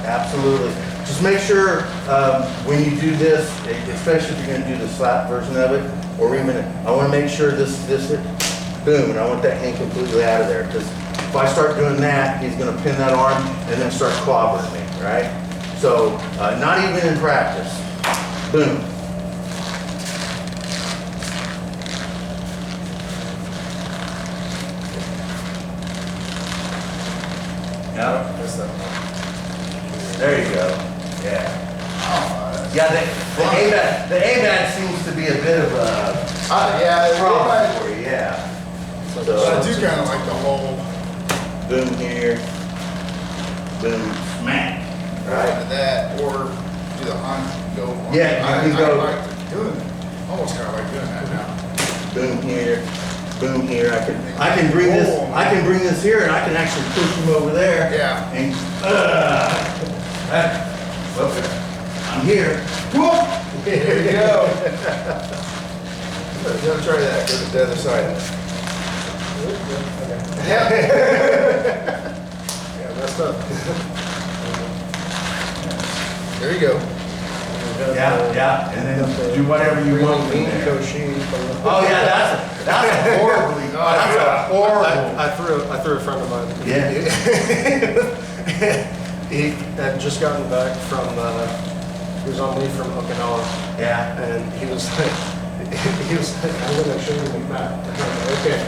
absolutely. Just make sure when you do this, especially if you're going to do the slap version of it, or even, I want to make sure this, boom, and I want that hand completely out of there. Because if I start doing that, he's going to pin that arm and then start clobbering me, right? So, not even in practice. Boom. Yeah. There you go. Yeah. Yeah, the ABAT seems to be a bit of a problem for you, yeah. So I do kind of like the whole boom here, boom, smack, right? That, or do the go. Yeah, you can go. I like doing, almost kind of like doing that now. Boom here, boom here. I can bring this. I can bring this here, and I can actually push him over there. Yeah. And I'm here. Whoop! There you go. You gotta try that. Go to the other side. Yeah. Yeah, messed up. There you go. Yeah, and then do whatever you want from there. Oh yeah, that's horribly. That's horrible. I threw a friend of mine. Yeah. He had just gotten back from, he was on leave from Okinawa. Yeah. And he was like, I'm gonna show you the map. Okay.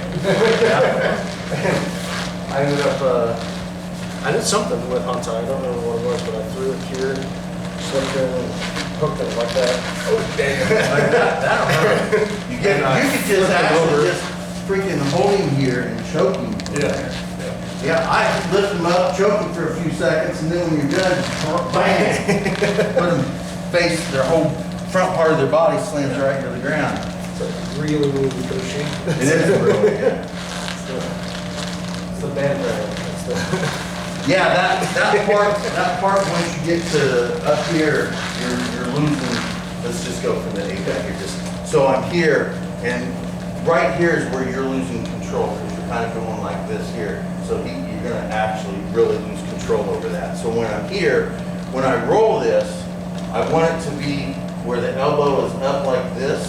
I ended up, I did something with Hantai, I don't remember what it was, but I threw it here, slipped in and hooked it like that. Oh damn! Like that'll hurt. You could just actually just freaking hold him here and choke him. Yeah. Yeah, I lift them up, choke them for a few seconds, and then when you're done, bang! Put them face, their whole front part of their body slams right into the ground. So really, really pushy. It is really, yeah. It's the band brand. Yeah, that part once you get to up here, you're losing. Let's just go from the ABAT here. So I'm here, and right here is where you're losing control because you're kind of going like this here. So you're going to actually really lose control over that. So when I'm here, when I roll this, I want it to be where the elbow is up like this,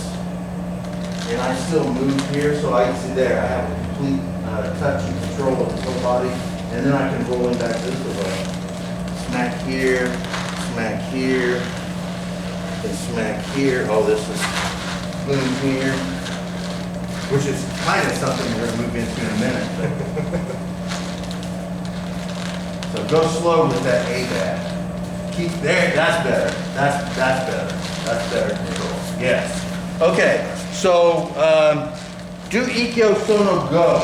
and I still move here. So I can see there, I have a complete touch and control of the whole body, and then I can roll him back this way. Smack here, and smack here. Oh, this is boom here, which is kind of something we're going to move into in a minute. So go slow with that ABAT. Keep there. That's better. That's better. That's better control. Yes. Okay. So do Ikkyo Sono Go.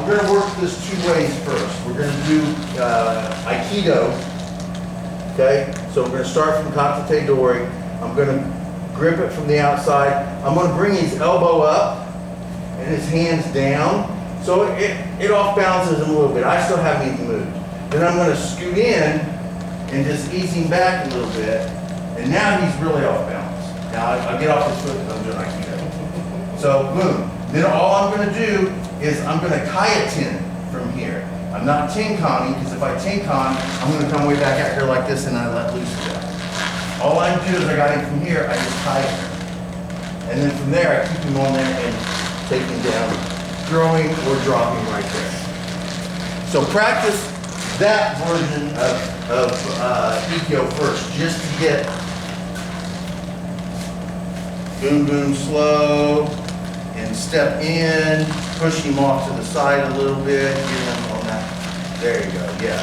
We're going to work this two ways first. We're going to do Aikido. Okay. So we're going to start from Katate Dori. I'm going to grip it from the outside. I'm going to bring his elbow up and his hands down. So it off balances him a little bit. I still haven't even moved. Then I'm going to scoot in and just ease him back a little bit. And now he's really off balance. Now I'll get off his foot because I'm doing Aikido. So boom. Then all I'm going to do is I'm going to kayatin from here. I'm not tinkoning because if I tinkon, I'm going to come way back out here like this and I let loose again. All I do is I got him from here, I just kayatin. And then from there I keep him on there and take him down, throwing or dropping right there. So practice that version of Ikkyo first, just to get boom, boom, slow, and step in, push him off to the side a little bit, get him on that. There you go, yeah.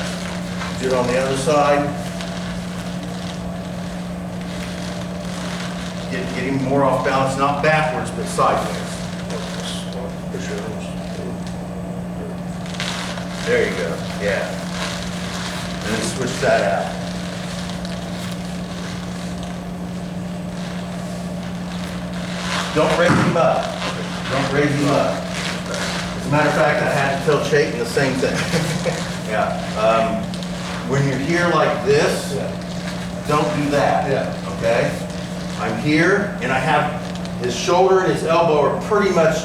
Do it on the other side. Get him more off balance, not backwards, but sideways. There you go, yeah. And then switch that out. Don't raise him up. Don't raise him up. As a matter of fact, I had to tell Chayton the same thing. Yeah. When you're here like this, don't do that. Yeah. Okay? I'm here, and I have his shoulder and his elbow are pretty much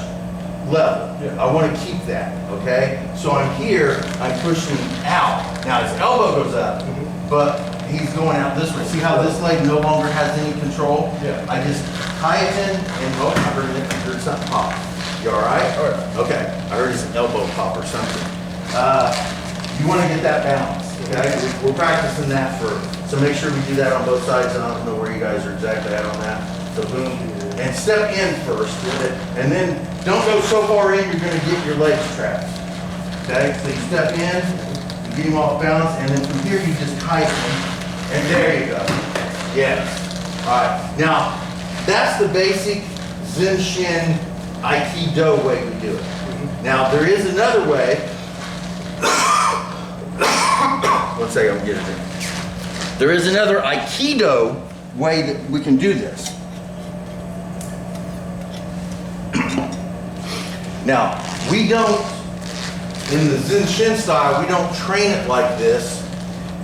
level. Yeah. I want to keep that, okay? So I'm here, I'm pushing out. Now his elbow goes up, but he's going out this way. See how this leg no longer has any control? Yeah. I just hyatin and, oh, I heard something pop. You all right? All right. Okay, I heard his elbow pop or something. You want to get that balance, okay? We're practicing that so make sure we do that on both sides. I don't know where you guys are exactly at on that. So boom, and step in first with it, and then don't go so far in you're gonna get your legs trapped. Okay, so you step in, you get him off balance, and then from here you just tighten, and there you go. Yes. All right. Now, that's the basic Zenshin Aikido way we do it. Now, there is another way. One second, I'm getting it. There is another Aikido way that we can do this. Now, we don't, in the Zenshin style, we don't train it like this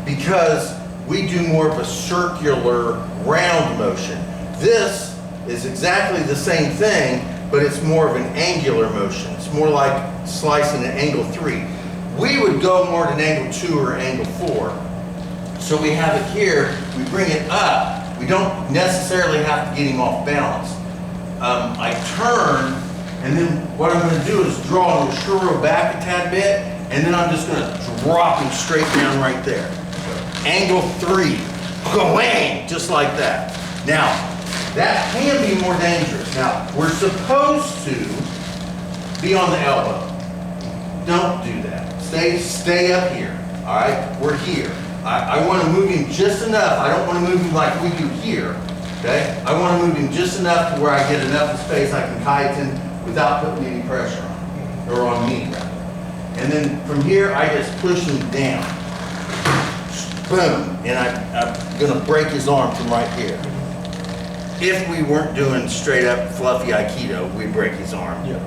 because we do more of a circular round motion. This is exactly the same thing, but it's more of an angular motion. It's more like slicing an angle 3. We would go more to an angle 2 or angle 4. So we have it here, we bring it up. We don't necessarily have to get him off balance. I turn, and then what I'm going to do is draw the shuro back a tad bit, and then I'm just going to drop him straight down right there. Angle 3, whang, just like that. Now, that can be more dangerous. Now, we're supposed to be on the elbow. Don't do that. Stay up here, all right? We're here. I want to move him just enough. I don't want to move him like we do here, okay? I want to move him just enough to where I get enough space I can kaizen without putting any pressure on him, or on me, rather. And then from here, I just push him down. Boom, and I'm gonna break his arm from right here. If we weren't doing straight up fluffy Aikido, we'd break his arm. Yeah.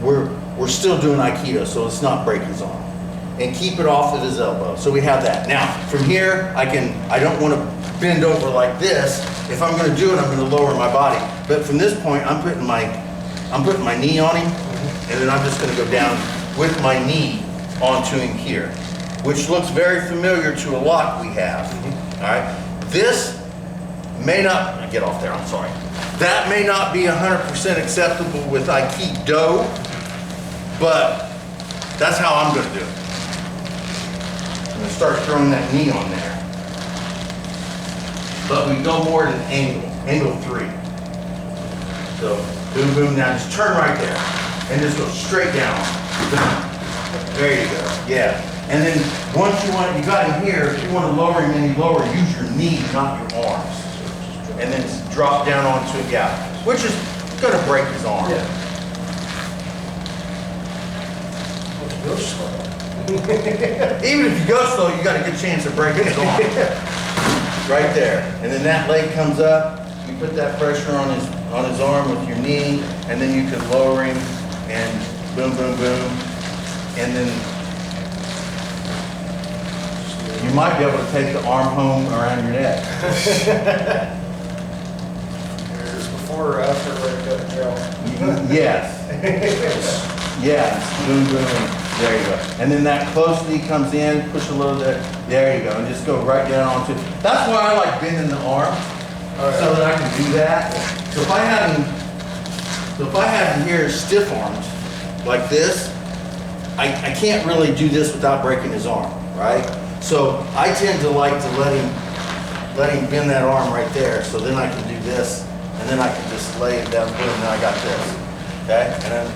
We're still doing Aikido, so let's not break his arm. And keep it off of his elbow. So we have that. Now, from here, I don't want to bend over like this. If I'm gonna do it, I'm gonna lower my body. But from this point, I'm putting my knee on him, and then I'm just gonna go down with my knee onto him here, which looks very familiar to a lock we have. All right. This may not, get off there, I'm sorry. That may not be 100% acceptable with Aikido, but that's how I'm gonna do it. I'm gonna start throwing that knee on there. But we go more at an angle 3. So, boom, boom, now just turn right there. And just go straight down. Boom. There you go, yeah. And then once you got him here, if you want to lower him any lower, use your knee, not your arms. And then drop down onto it, yeah. Which is gonna break his arm. Yeah. Go slow. Even if you go slow, you got a good chance of breaking his arm. Right there. And then that leg comes up, you put that pressure on his arm with your knee, and then you can lower him and boom, boom, boom. And then you might be able to take the arm home around your neck. There's before or after where I got gel. Yes. Yes. Boom, boom. There you go. And then that close knee comes in, push a little bit. There you go. And just go right down onto it. That's why I like bending the arm, so that I can do that. So if I have him here stiff armed like this, I can't really do this without breaking his arm, right? So I tend to like to let him bend that arm right there, so then I can do this, and then I can just lay it down, boom, and then I got this, okay? And then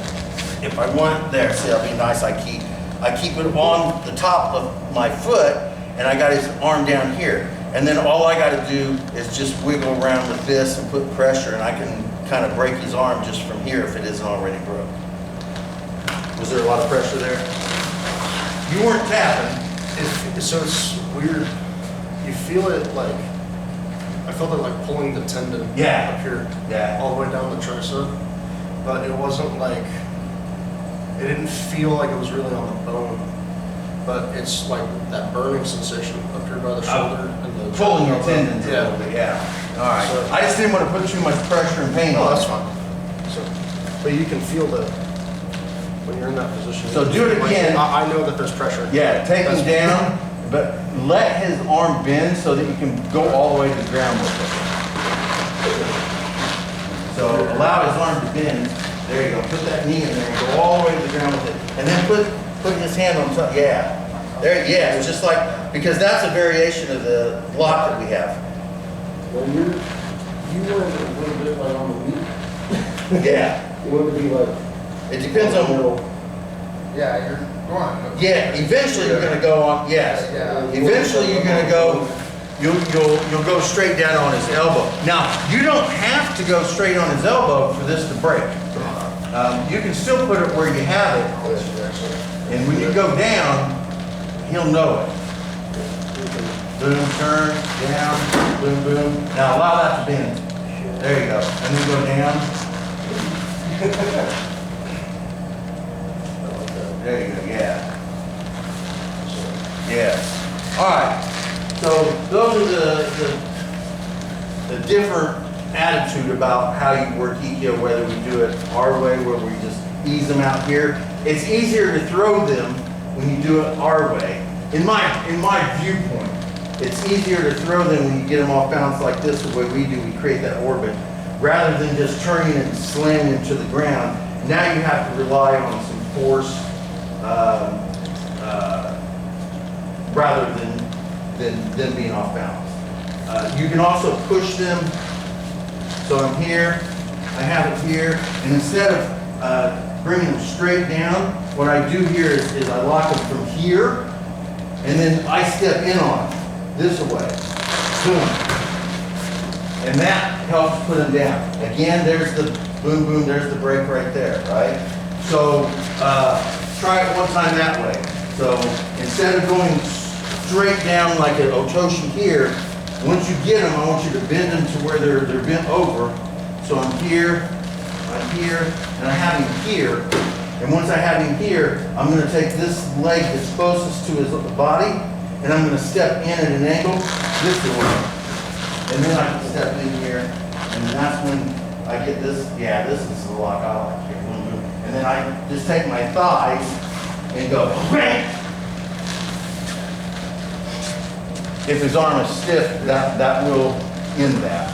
if I want there, see, that'll be nice. I keep it on the top of my foot, and I got his arm down here. And then all I got to do is just wiggle around with this and put pressure, and I can kind of break his arm just from here if it isn't already broke. Was there a lot of pressure there? You weren't tapping. So it's weird. You feel it like, I felt it like pulling the tendon up here, all the way down the tricep. But it wasn't like, it didn't feel like it was really on the bone. But it's like that burning sensation up here by the shoulder and the Pulling your tendons a little bit, yeah. All right. So, I just didn't want to put too much pressure and pain oh, on that's it. fine. So, but you can feel the, when you're in that position. So do it like, again. I know that there's pressure. Yeah, take him down, but let his arm bend so that you can go all the way to the ground with it. So allow his arm to bend. There you go. Put that knee in there and go all the way to the ground with it. And then put his hand on top. Yeah. There, yeah, it's just like, because that's a variation of the block that we have. Well, you went a little bit like on the meat. Yeah. You want to be like. It depends on. Yeah, you're going. Yeah, eventually you're gonna go on, yes. Yeah. Eventually you're gonna go, you'll go straight down on his elbow. Now, you don't have to go straight on his elbow for this to break. You can still put it where you have it, and when you go down, he'll know it. Boom, turn, down, boom, boom. Now allow that to bend. There you go. And then go down. There you go, yeah. Yes. All right. So those are the different attitude about how you work EKO, whether we do it our way, where we just ease them out here. It's easier to throw them when you do it our way. In my viewpoint, it's easier to throw them when you get them off balance like this, the way we do. We create that orbit, rather than just turning it and slamming it to the ground. Now you have to rely on some force. Rather than being off balance. You can also push them. So I'm here, I have it here, and instead of bringing them straight down, what I do here is I lock them from here, and then I step in on them this way. Boom. And that helps put them down. Again, there's the boom, boom, there's the break right there, right? So try it one time that way. So instead of going straight down like an otoshi here, once you get them, I want you to bend them to where they're bent over. So I'm here, and I have him here. And once I have him here, I'm going to take this leg that's closest to his body, and I'm going to step in at an angle this way. And then I can step in here, and that's when I get this. Yeah, this is the lock I like here. And then I just take my thighs and go, bang! If his arm is stiff, that will end that.